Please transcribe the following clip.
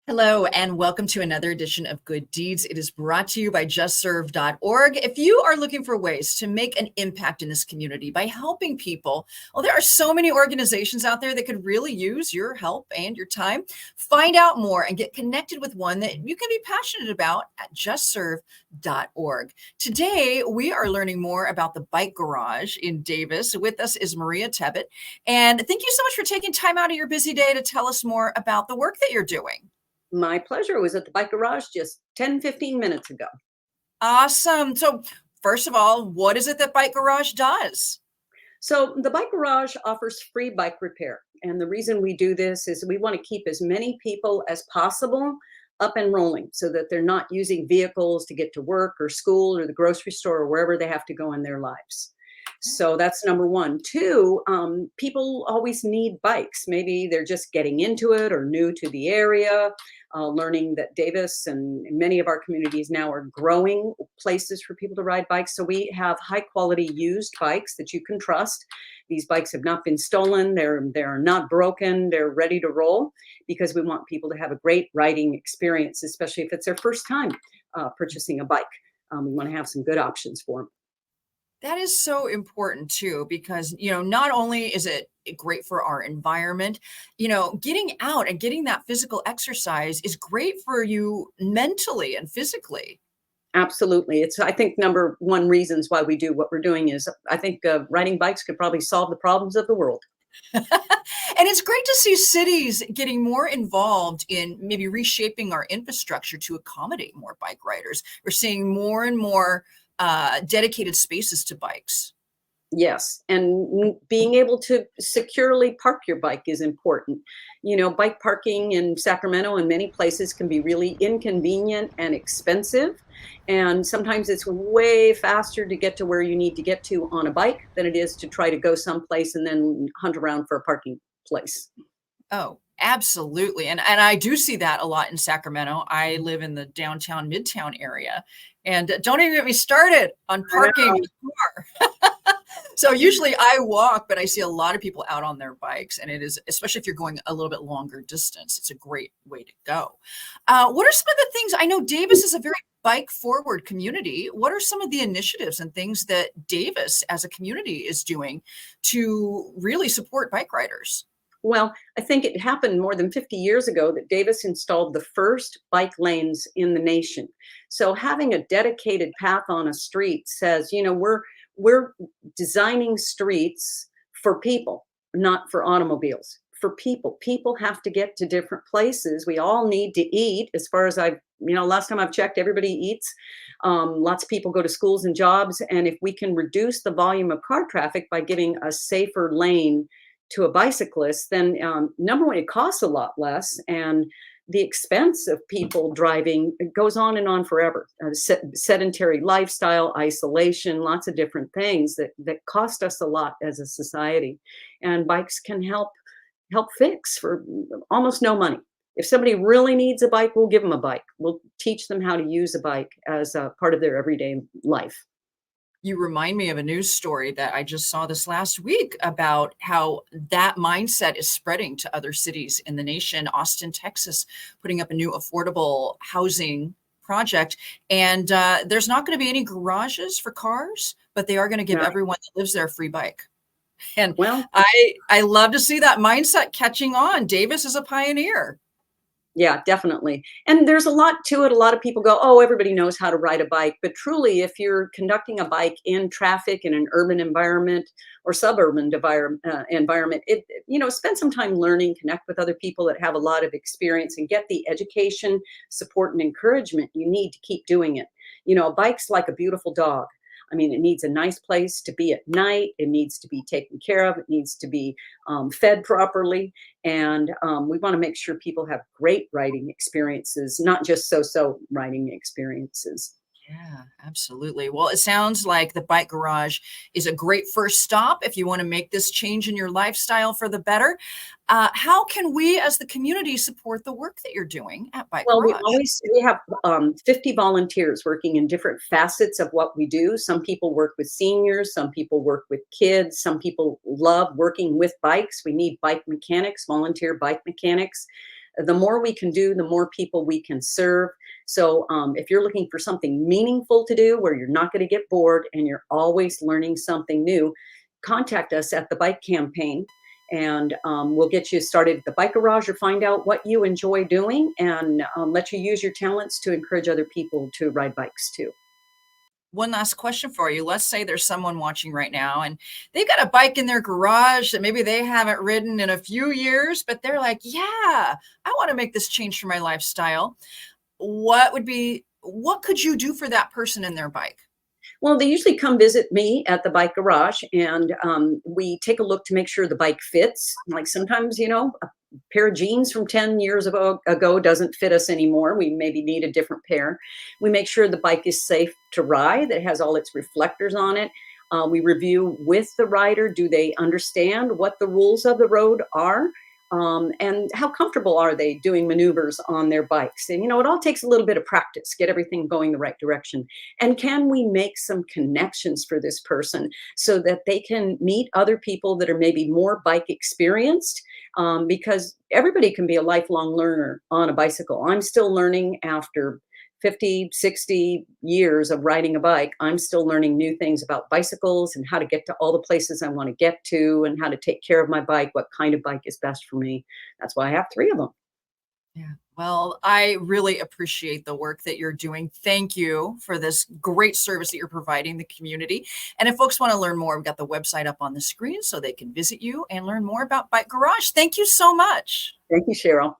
Hello, and welcome to another edition of Good Deeds. It is brought to you by justserve.org. If you are looking for ways to make an impact in this community by helping people, well, there are so many organizations out there that could really use your help and your time. Find out more and get connected with one that you can be passionate about at justserve.org. Today, we are learning more about the Bike Garage in Davis. With us is Maria Tebbett. And thank you so much for taking time out of your busy day to tell us more about the work that you're doing. My pleasure. I was at the Bike Garage just 10-15 minutes ago. Awesome. So, first of all, what is it that Bike Garage does? So the Bike Garage offers free bike repair. And the reason we do this is we want to keep as many people as possible up and rolling so that they're not using vehicles to get to work or school or the grocery store or wherever they have to go in their lives. So that's number one. Two, people always need bikes. Maybe they're just getting into it or new to the area, learning that Davis and many of our communities now are growing places for people to ride bikes. So we have high quality used bikes that you can trust. These bikes have not been stolen. They're not broken. They're ready to roll because we want people to have a great riding experience, especially if it's their first time purchasing a bike. We want to have some good options for them. That is so important too, because, not only is it great for our environment, getting out and getting that physical exercise is great for you mentally and physically. Absolutely. It's, I think, number one reasons why we do what we're doing is I think riding bikes could probably solve the problems of the world. And it's great to see cities getting more involved in maybe reshaping our infrastructure to accommodate more bike riders. We're seeing more and more dedicated spaces to bikes. Yes, and being able to securely park your bike is important. You know, bike parking in Sacramento and many places can be really inconvenient and expensive. And sometimes it's way faster to get to where you need to get to on a bike than it is to try to go someplace and then hunt around for a parking place. Oh, absolutely. And I do see that a lot in Sacramento. I live in the downtown Midtown area. And don't even get me started on parking a car. So usually I walk, but I see a lot of people out on their bikes, and it is, especially if you're going a little bit longer distance, it's a great way to go. What are some of the things? I know Davis is a very bike forward community. What are some of the initiatives and things that Davis as a community is doing to really support bike riders? Well, I think it happened more than 50 years ago that Davis installed the first bike lanes in the nation. So having a dedicated path on a street says, we're designing streets for people, not for automobiles. For people. People have to get to different places. We all need to eat. As far as last time I've checked, everybody eats. Lots of people go to schools and jobs. And if we can reduce the volume of car traffic by giving a safer lane to a bicyclist, then number one, it costs a lot less, and the expense of people driving goes on and on forever. Sedentary lifestyle, isolation, lots of different things that cost us a lot as a society, and bikes can help fix for almost no money. If somebody really needs a bike, we'll give them a bike. We'll teach them how to use a bike as a part of their everyday life. You remind me of a news story that I just saw this last week about how that mindset is spreading to other cities in the nation. Austin, Texas, putting up a new affordable housing project. And there's not going to be any garages for cars, but they are going to give everyone that lives there a free bike. And well, I love to see that mindset catching on. Davis is a pioneer. Yeah, definitely. And there's a lot to it. A lot of people go, oh, everybody knows how to ride a bike. But truly, if you're conducting a bike in traffic in an urban environment or suburban environment, spend some time learning, connect with other people that have a lot of experience and get the education, support, and encouragement you need to keep doing it. A bike's like a beautiful dog. I mean, it needs a nice place to be at night. It needs to be taken care of. It needs to be fed properly. And we want to make sure people have great riding experiences, not just so-so riding experiences. Yeah, absolutely. Well, it sounds like the Bike Garage is a great first stop if you want to make this change in your lifestyle for the better. How can we as the community support the work that you're doing at Bike Well, Garage? we have 50 volunteers working in different facets of what we do. Some people work with seniors, some people work with kids, some people love working with bikes. We need bike mechanics, volunteer bike mechanics. The more we can do, the more people we can serve. So if you're looking for something meaningful to do where you're not going to get bored and you're always learning something new, contact us at the Bike Campaign, and we'll get you started at the Bike Garage or find out what you enjoy doing, and let you use your talents to encourage other people to ride bikes too. One last question for you. Let's say there's someone watching right now and they've got a bike in their garage that maybe they haven't ridden in a few years, but they're like, yeah, I want to make this change for my lifestyle. What could you do for that person and their bike? Well, they usually come visit me at the Bike Garage, and we take a look to make sure the bike fits. Like sometimes, a pair of jeans from 10 years ago doesn't fit us anymore. We maybe need a different pair. We make sure the bike is safe to ride, that it has all its reflectors on it. We review with the rider, do they understand what the rules of the road are? And how comfortable are they doing maneuvers on their bikes? And, it all takes a little bit of practice, get everything going the right direction. And can we make some connections for this person so that they can meet other people that are maybe more bike experienced? Because everybody can be a lifelong learner on a bicycle. I'm still learning after 50, 60 years of riding a bike. I'm still learning new things about bicycles and how to get to all the places I want to get to and how to take care of my bike, what kind of bike is best for me. That's why I have three of them. Yeah. Well, I really appreciate the work that you're doing. Thank you for this great service that you're providing the community. And if folks want to learn more, we've got the website up on the screen so they can visit you and learn more about Bike Garage. Thank you so much. Thank you, Sheryl.